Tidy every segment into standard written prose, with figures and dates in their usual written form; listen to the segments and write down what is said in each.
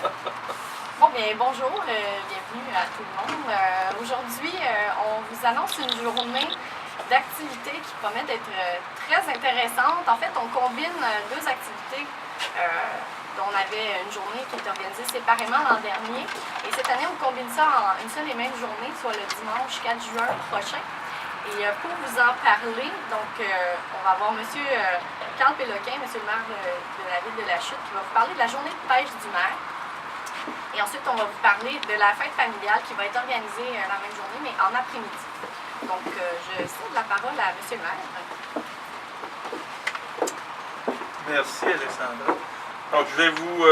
Bon, bien, bonjour, bienvenue à tout le monde. Aujourd'hui, on vous annonce une journée d'activités qui promet d'être très intéressante. En fait, on combine deux activités dont on avait une journée qui est organisée séparément l'an dernier. Et cette année, on combine ça en une seule et même journée, soit le dimanche 4 juin prochain. Et pour vous en parler, donc, on va avoir M. Carl Péloquin, M. le maire de la ville de La Chute, qui va vous parler de la journée de pêche du maire. Et ensuite, on va vous parler de la fête familiale qui va être organisée la même journée, mais en après-midi. Donc, je cède la parole à M. le maire. Merci, Alexandra. Donc, je vais vous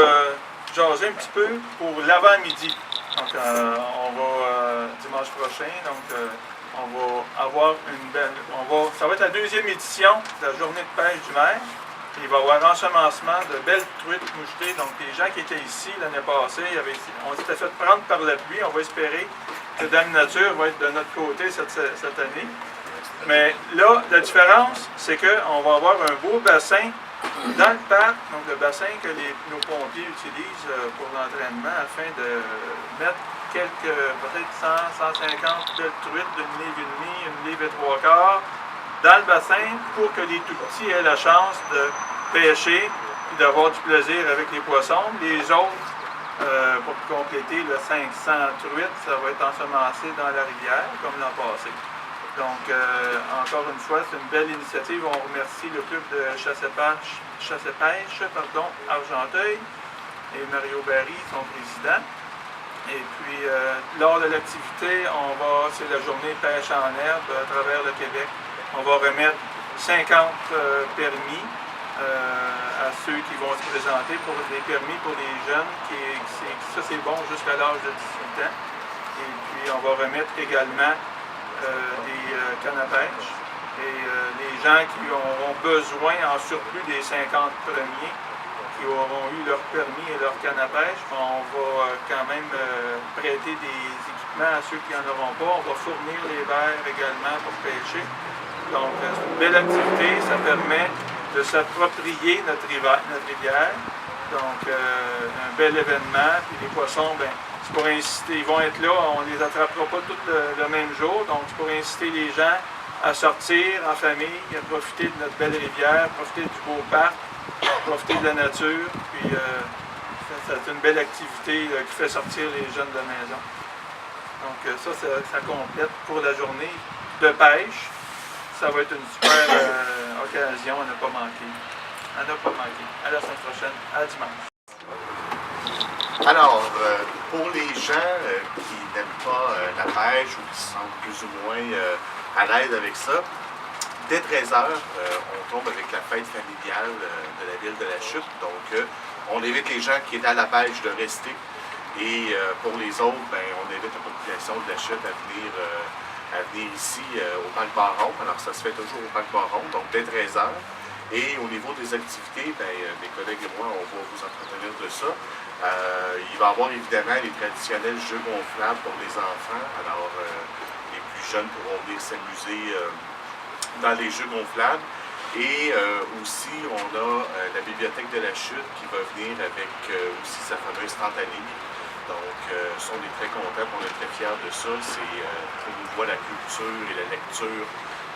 jaser un petit peu pour l'avant-midi. Donc, on va dimanche prochain, donc on va avoir une belle... ça va être la deuxième édition de la journée de pêche du maire. Il va y avoir un ensemencement de belles truites mouchetées. Donc, les gens qui étaient ici l'année passée, on s'était fait prendre par la pluie. On va espérer que Dame Nature va être de notre côté cette année. Mais là, la différence, c'est qu'on va avoir un beau bassin dans le parc, donc le bassin que nos pompiers utilisent pour l'entraînement afin de mettre peut-être 100, 150 belles truites d'une livre et demie, une livre et trois quarts, dans le bassin pour que les tout-petits aient la chance de pêcher et d'avoir du plaisir avec les poissons. Les autres, pour compléter le 500 truites, ça va être ensemencé dans la rivière, comme l'an passé. Donc, encore une fois, c'est une belle initiative. On remercie le club de chasse et pêche, Argenteuil, et Mario Barry, son président. Et puis, lors de l'activité, c'est la journée pêche en herbe à travers le Québec. On va remettre 50 permis à ceux qui vont se présenter pour des permis pour les jeunes. Ça, c'est bon jusqu'à l'âge de 18 ans. Et puis, on va remettre également des cannes à pêche. Et les gens qui auront besoin en surplus des 50 premiers, qui auront eu leur permis et leur canne à pêche, on va quand même prêter des équipements à ceux qui n'en auront pas. On va fournir les verres également pour pêcher. Donc, c'est une belle activité. Ça permet de s'approprier notre rivière. Donc, un bel événement. Puis les poissons, bien, c'est pour inciter, ils vont être là, on ne les attrapera pas tous le même jour. Donc, c'est pour inciter les gens à sortir en famille, à profiter de notre belle rivière, profiter du beau parc, profiter de la nature. Puis, c'est une belle activité qui fait sortir les jeunes de la maison. Donc, ça complète pour la journée de pêche. Ça va être une super occasion à ne pas manquer. À ne pas manquer. À la semaine prochaine. À dimanche. Alors, pour les gens qui n'aiment pas la pêche ou qui se sentent plus ou moins à l'aise avec ça, dès 13h, on tombe avec la fête familiale de la ville de La Chute. Donc, on invite les gens qui étaient à la pêche de rester. Et pour les autres, ben, on invite la population de La Chute à venir ici au Parc Baron. Alors, ça se fait toujours au Parc Baron, donc dès 13h. Et au niveau des activités, ben, mes collègues et moi, on va vous entretenir de ça. Il va y avoir évidemment les traditionnels jeux gonflables pour les enfants. Alors, les plus jeunes pourront venir s'amuser dans les jeux gonflables. Et aussi, on a la bibliothèque de La Chute qui va venir avec aussi sa fameuse tente à livres. Donc, on est très contents, on est très fiers de ça. C'est promouvoir la culture et la lecture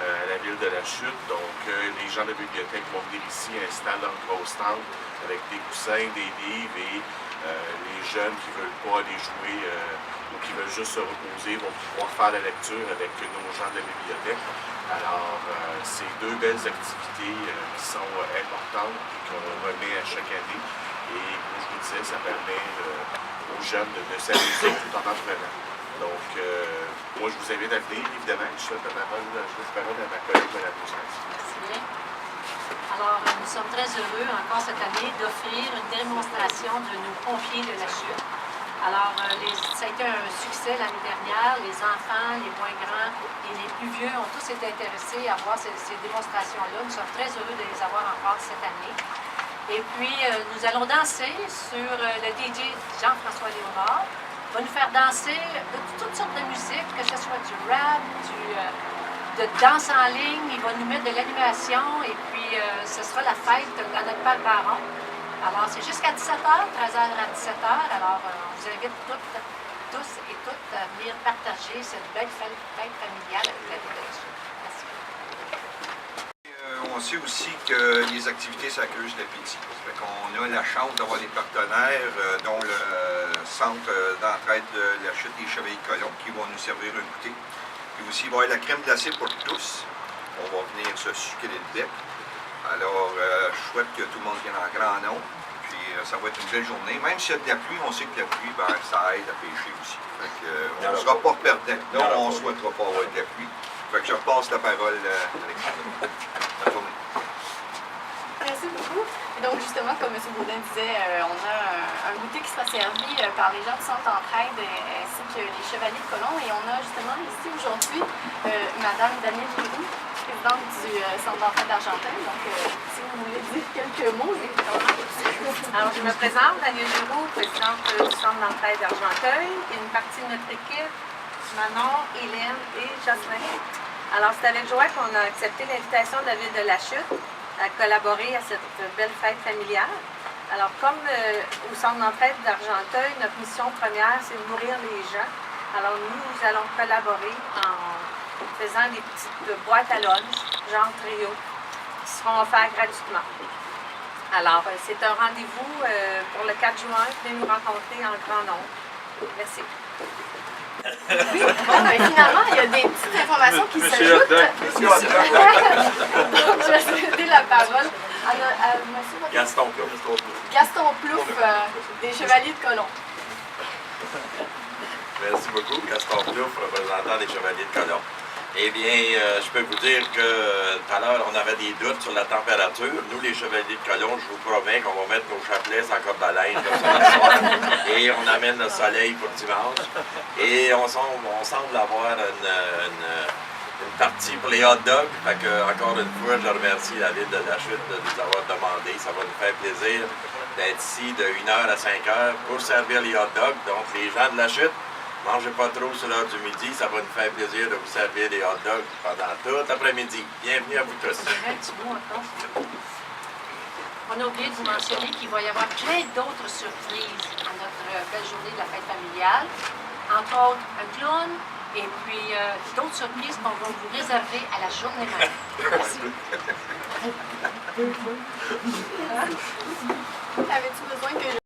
à la ville de La Chute. Donc, les gens de la bibliothèque vont venir ici, installer leur grosse tente avec des coussins, des livres et les jeunes qui ne veulent pas aller jouer ou qui veulent juste se reposer vont pouvoir faire la lecture avec nos gens de la bibliothèque. Alors, c'est deux belles activités qui sont importantes et qu'on remet à chaque année. Et comme je vous disais, ça permet aux jeunes de s'amuser tout en apprenant. Donc, moi, je vous invite à venir, évidemment. Je laisse la parole à ma collègue, Mme Boussens. Merci bien. Alors, nous sommes très heureux encore cette année d'offrir une démonstration de nos pompiers de La Chute. Alors, ça a été un succès l'année dernière. Les enfants, les moins grands et les plus vieux ont tous été intéressés à voir ces démonstrations-là. Nous sommes très heureux de les avoir encore cette année. Et puis, nous allons danser sur le DJ Jean-François Léonard. Il va nous faire danser de toutes sortes de musique, que ce soit du rap, de danse en ligne. Il va nous mettre de l'animation et puis ce sera la fête dans notre parc Baron. Alors, c'est jusqu'à 17h, 13h à 17h. Alors, on vous invite tous et toutes à venir partager cette belle fête familiale avec la ville de la Chute. Merci. On sait aussi que les activités s'accusent d'appétit. On a la chance d'avoir des partenaires, dont le centre d'entraide de la Chute des Chevaliers de Colomb, qui vont nous servir un goûter. Puis aussi, il va y avoir la crème glacée pour tous. On va venir se sucrer le bec. Alors, je souhaite que tout le monde vienne en grand nombre. Puis, ça va être une belle journée. Même s'il y a de la pluie, on sait que la pluie, ben, ça aide à pêcher aussi. Fait que, on ne sera pas perdant. Non, on ne souhaitera pas avoir de la pluie. Fait que je repasse la parole à Alexandre. Bonne journée. Merci beaucoup. Et donc, justement, comme M. Baudin disait, on a un goûter qui sera servi par les gens du Centre d'entraide ainsi que les Chevaliers de Colomb. Et on a justement ici aujourd'hui Mme Danielle Giroux, présidente du Centre d'entraide d'Argenteuil. Donc, si vous voulez dire quelques mots. Alors, je me présente, Danielle Giroux, présidente du Centre d'entraide d'Argenteuil. Et une partie de notre équipe, Manon, Hélène et Jocelyn. Alors, c'est avec joie qu'on a accepté l'invitation de la Ville de la Chute à collaborer à cette belle fête familiale. Alors, comme au Centre d'entraide d'Argenteuil, notre mission première, c'est de nourrir les gens. Alors, nous allons collaborer en faisant des petites boîtes à lunch, genre trio, qui seront offertes gratuitement. Alors, c'est un rendez-vous pour le 4 juin. Venez nous rencontrer en grand nombre. Merci. Bon, ben, finalement, il y a des petites informations qui Monsieur s'ajoutent. Hotdog. Je vais céder la parole à monsieur Gaston, Gaston Plouffe des Chevaliers de Colomb. Merci beaucoup, Gaston Plouffe, représentant des Chevaliers de Colomb. Eh bien, je peux vous dire que tout à l'heure, on avait des doutes sur la température. Nous, les Chevaliers de Colomb, je vous promets qu'on va mettre nos chapelets sans corde à linge ce soir. Et on amène le soleil pour dimanche. Et on semble avoir une partie pour les hot dogs. Fait que, encore une fois, je remercie la Ville de la Chute de nous avoir demandé. Ça va nous faire plaisir d'être ici de 1h à 5h pour servir les hot dogs. Donc, les gens de la Chute, mangez pas trop sur l'heure du midi, ça va nous faire plaisir de vous servir des hot dogs pendant tout l'après-midi. Bienvenue à vous tous. Un petit mot encore. On a oublié de vous mentionner qu'il va y avoir plein d'autres surprises à notre belle journée de la fête familiale. Entre autres, un clown et puis d'autres surprises qu'on va vous réserver à la journée même. Merci. Avais-tu besoin que